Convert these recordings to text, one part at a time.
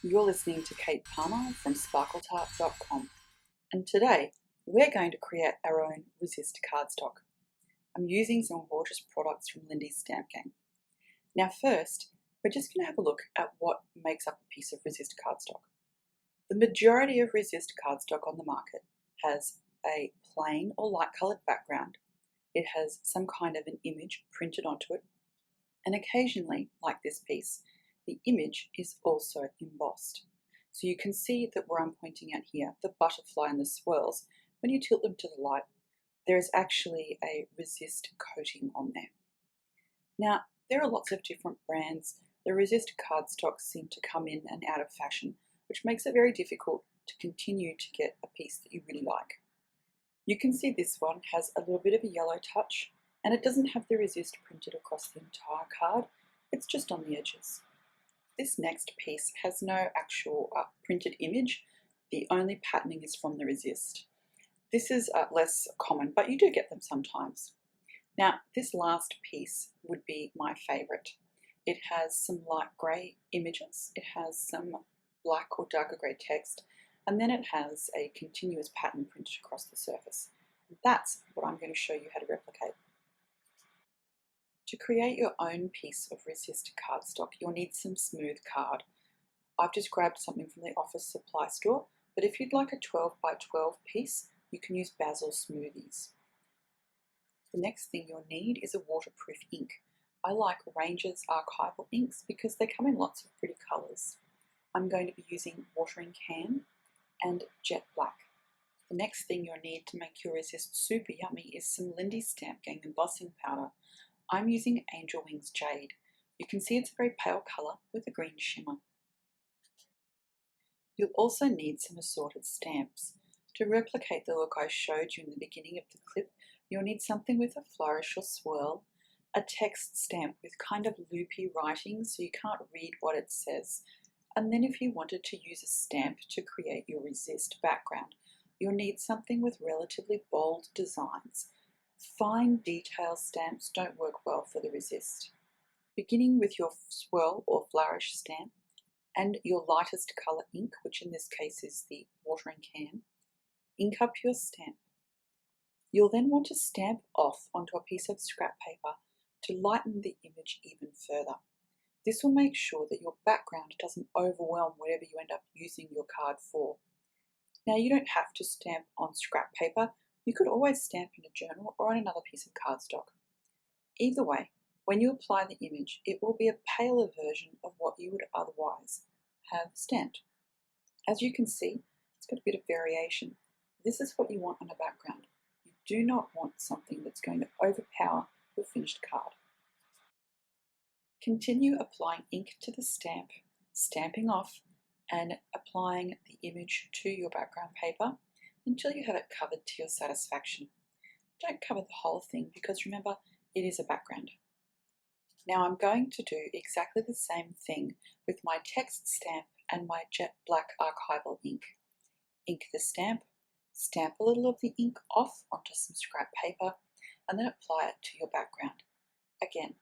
You're listening to Kate Palmer from sparkletart.com, and today we're going to create our own resist cardstock. I'm using some gorgeous products from Lindy's Stamp Gang. Now first, we're just going to have a look at what makes up a piece of resist cardstock. The majority of resist cardstock on the market has a plain or light coloured background. It has some kind of an image printed onto it, and occasionally, like this piece, the image is also embossed. So you can see that where I'm pointing at here, the butterfly and the swirls, when you tilt them to the light, there is actually a resist coating on there. Now, there are lots of different brands. The resist cardstocks seem to come in and out of fashion, which makes it very difficult to continue to get a piece that you really like. You can see this one has a little bit of a yellow touch, and it doesn't have the resist printed across the entire card, it's just on the edges. This next piece has no actual printed image, the only patterning is from the resist. This is less common, but you do get them sometimes. Now, this last piece would be my favourite. It has some light grey images, it has some black or darker grey text, and then it has a continuous pattern printed across the surface. That's what I'm going to show you how to replicate. To create your own piece of resist cardstock, you'll need some smooth card. I've just grabbed something from the office supply store, but if you'd like a 12 by 12 piece, you can use Bazzill Smoothies. The next thing you'll need is a waterproof ink. I like Ranger's Archival inks because they come in lots of pretty colours. I'm going to be using watering can and jet black. The next thing you'll need to make your resist super yummy is some Lindy Stamp Gang embossing powder. I'm using Angel Wings Jade. You can see it's a very pale colour with a green shimmer. You'll also need some assorted stamps. To replicate the look I showed you in the beginning of the clip, you'll need something with a flourish or swirl, a text stamp with kind of loopy writing so you can't read what it says, and then if you wanted to use a stamp to create your resist background, you'll need something with relatively bold designs. Fine detail stamps don't work well for the resist. Beginning with your swirl or flourish stamp and your lightest colour ink, which in this case is the watering can, ink up your stamp. You'll then want to stamp off onto a piece of scrap paper to lighten the image even further. This will make sure that your background doesn't overwhelm whatever you end up using your card for. Now, you don't have to stamp on scrap paper. You could always stamp in a journal or on another piece of cardstock. Either way, when you apply the image, it will be a paler version of what you would otherwise have stamped. As you can see, it's got a bit of variation. This is what you want on a background. You do not want something that's going to overpower your finished card. Continue applying ink to the stamp, stamping off, and applying the image to your background paper until you have it covered to your satisfaction. Don't cover the whole thing because remember, it is a background. Now I'm going to do exactly the same thing with my text stamp and my jet black archival ink. Ink the stamp, stamp a little of the ink off onto some scrap paper, and then apply it to your background. Again,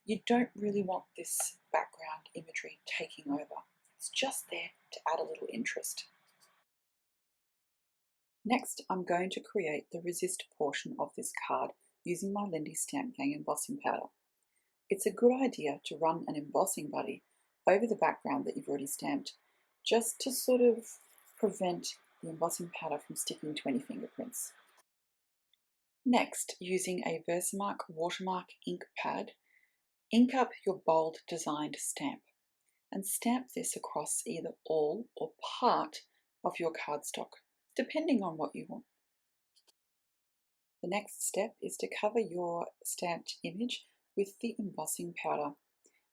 you don't really want this background imagery taking over. It's just there to add a little interest. Next, I'm going to create the resist portion of this card using my Lindy Stamp Gang embossing powder. It's a good idea to run an embossing buddy over the background that you've already stamped, just to sort of prevent the embossing powder from sticking to any fingerprints. Next, using a Versamark watermark ink pad, ink up your bold designed stamp and stamp this across either all or part of your cardstock, depending on what you want. The next step is to cover your stamped image with the embossing powder.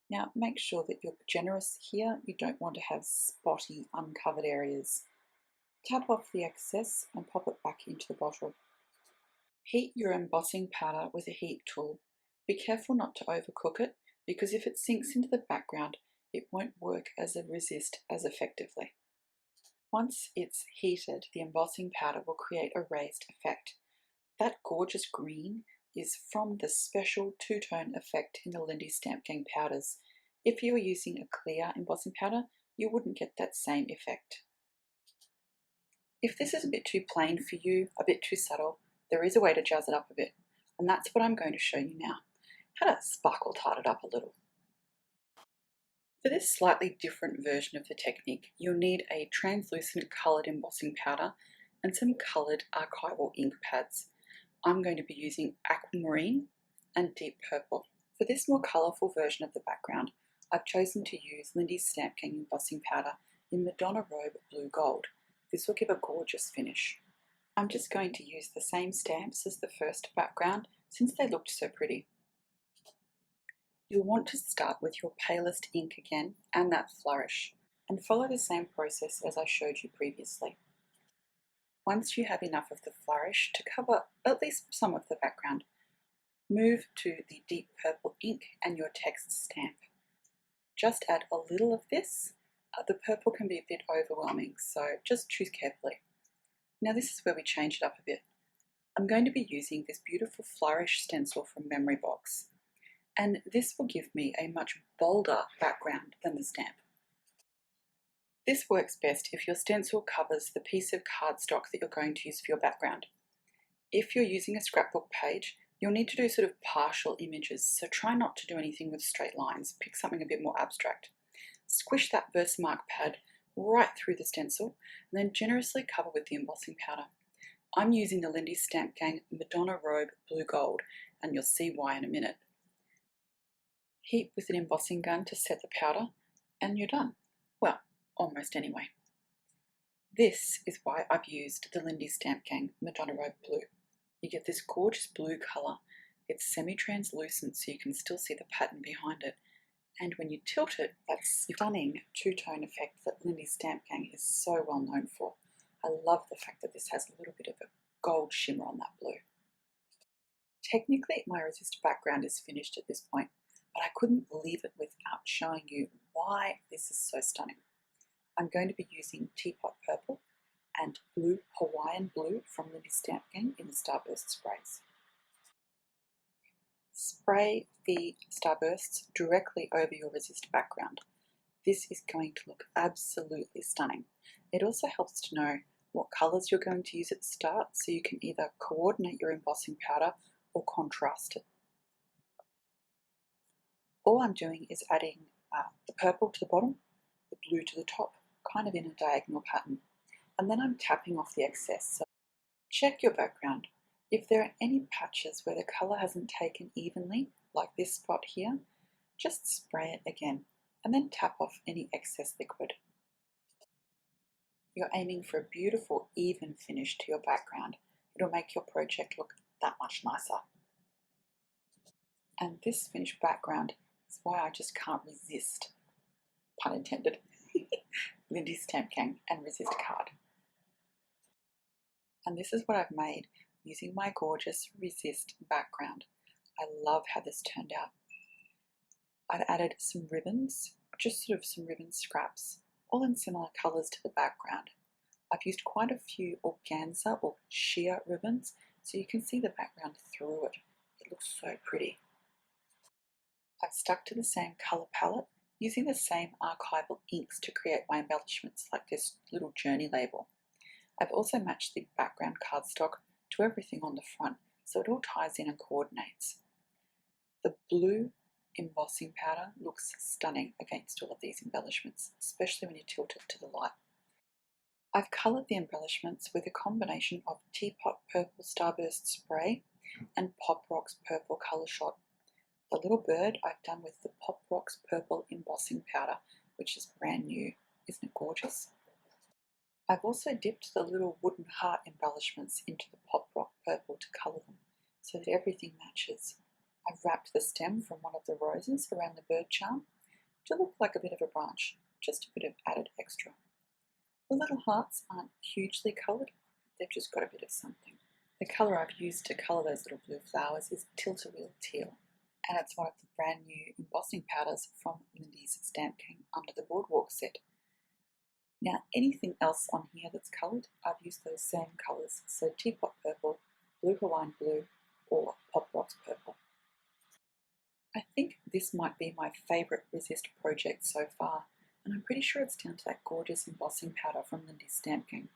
Now make sure that you're generous here, you don't want to have spotty, uncovered areas. Tap off the excess and pop it back into the bottle. Heat your embossing powder with a heat tool. Be careful not to overcook it because if it sinks into the background, it won't work as a resist as effectively. Once it's heated, the embossing powder will create a raised effect. That gorgeous green is from the special two-tone effect in the Lindy Stamp Gang powders. If you are using a clear embossing powder, you wouldn't get that same effect. If this is a bit too plain for you, a bit too subtle, there is a way to jazz it up a bit, and that's what I'm going to show you now, how to sparkle tart it up a little. For this slightly different version of the technique, you'll need a translucent coloured embossing powder and some coloured archival ink pads. I'm going to be using Aquamarine and Deep Purple. For this more colourful version of the background, I've chosen to use Lindy's Stamp Gang embossing powder in Madonna Robe Blue Gold. This will give a gorgeous finish. I'm just going to use the same stamps as the first background since they looked so pretty. You'll want to start with your palest ink again and that Flourish, and follow the same process as I showed you previously. Once you have enough of the Flourish to cover at least some of the background, move to the Deep Purple ink and your text stamp. Just add a little of this. The purple can be a bit overwhelming, so just choose carefully. Now this is where we change it up a bit. I'm going to be using this beautiful Flourish stencil from Memory Box, and this will give me a much bolder background than the stamp. This works best if your stencil covers the piece of cardstock that you're going to use for your background. If you're using a scrapbook page, you'll need to do sort of partial images, so try not to do anything with straight lines. Pick something a bit more abstract. Squish that Versamark pad right through the stencil, and then generously cover with the embossing powder. I'm using the Lindy Stamp Gang Madonna Robe Blue Gold, and you'll see why in a minute. Heat with an embossing gun to set the powder, and you're done. Well, almost anyway. This is why I've used the Lindy Stamp Gang Madonna Robe Blue. You get this gorgeous blue colour. It's semi-translucent so you can still see the pattern behind it. And when you tilt it, that stunning two-tone effect that Lindy Stamp Gang is so well known for. I love the fact that this has a little bit of a gold shimmer on that blue. Technically, my resist background is finished at this point, but I couldn't leave it without showing you why this is so stunning. I'm going to be using Teapot Purple and blue Hawaiian blue from Lindy Stamp Gang in the Starburst sprays. Spray the Starbursts directly over your resist background. This is going to look absolutely stunning. It also helps to know what colours you're going to use at the start, so you can either coordinate your embossing powder or contrast it. All I'm doing is adding the purple to the bottom, the blue to the top, kind of in a diagonal pattern, and then I'm tapping off the excess. So check your background. If there are any patches where the colour hasn't taken evenly, like this spot here, just spray it again and then tap off any excess liquid. You're aiming for a beautiful even finish to your background. It'll make your project look that much nicer. And this finished background is why I just can't resist, pun intended, Lindy Stamp Gang and Resist card. And this is what I've made using my gorgeous Resist background. I love how this turned out. I've added some ribbons, just sort of some ribbon scraps, all in similar colours to the background. I've used quite a few organza or sheer ribbons, so you can see the background through it. It looks so pretty. I've stuck to the same colour palette, using the same archival inks to create my embellishments, like this little journey label. I've also matched the background cardstock to everything on the front, so it all ties in and coordinates. The blue embossing powder looks stunning against all of these embellishments, especially when you tilt it to the light. I've coloured the embellishments with a combination of Teapot Purple Starburst Spray and Pop Rocks Purple Colour Shot. The little bird I've done with the Pop Rocks Purple Embossing Powder, which is brand new. Isn't it gorgeous? I've also dipped the little wooden heart embellishments into the Pop Rock Purple to colour them, so that everything matches. I've wrapped the stem from one of the roses around the bird charm to look like a bit of a branch, just a bit of added extra. The little hearts aren't hugely coloured, they've just got a bit of something. The colour I've used to colour those little blue flowers is Tilt-A-Wheel Teal, and it's one of the brand new embossing powders from Lindy's Stamp Gang under the Boardwalk set. Now anything else on here that's coloured, I've used those same colours, so Teapot Purple, Blue Hawaiian Blue, or Pop Rocks Purple. I think this might be my favourite Resist project so far, and I'm pretty sure it's down to that gorgeous embossing powder from Lindy's Stamp King.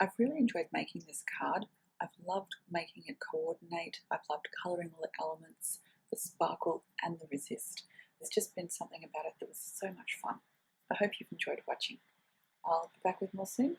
I've really enjoyed making this card. I've loved making it coordinate. I've loved colouring all the elements, the sparkle and the resist. There's just been something about it that was so much fun. I hope you've enjoyed watching. I'll be back with more soon.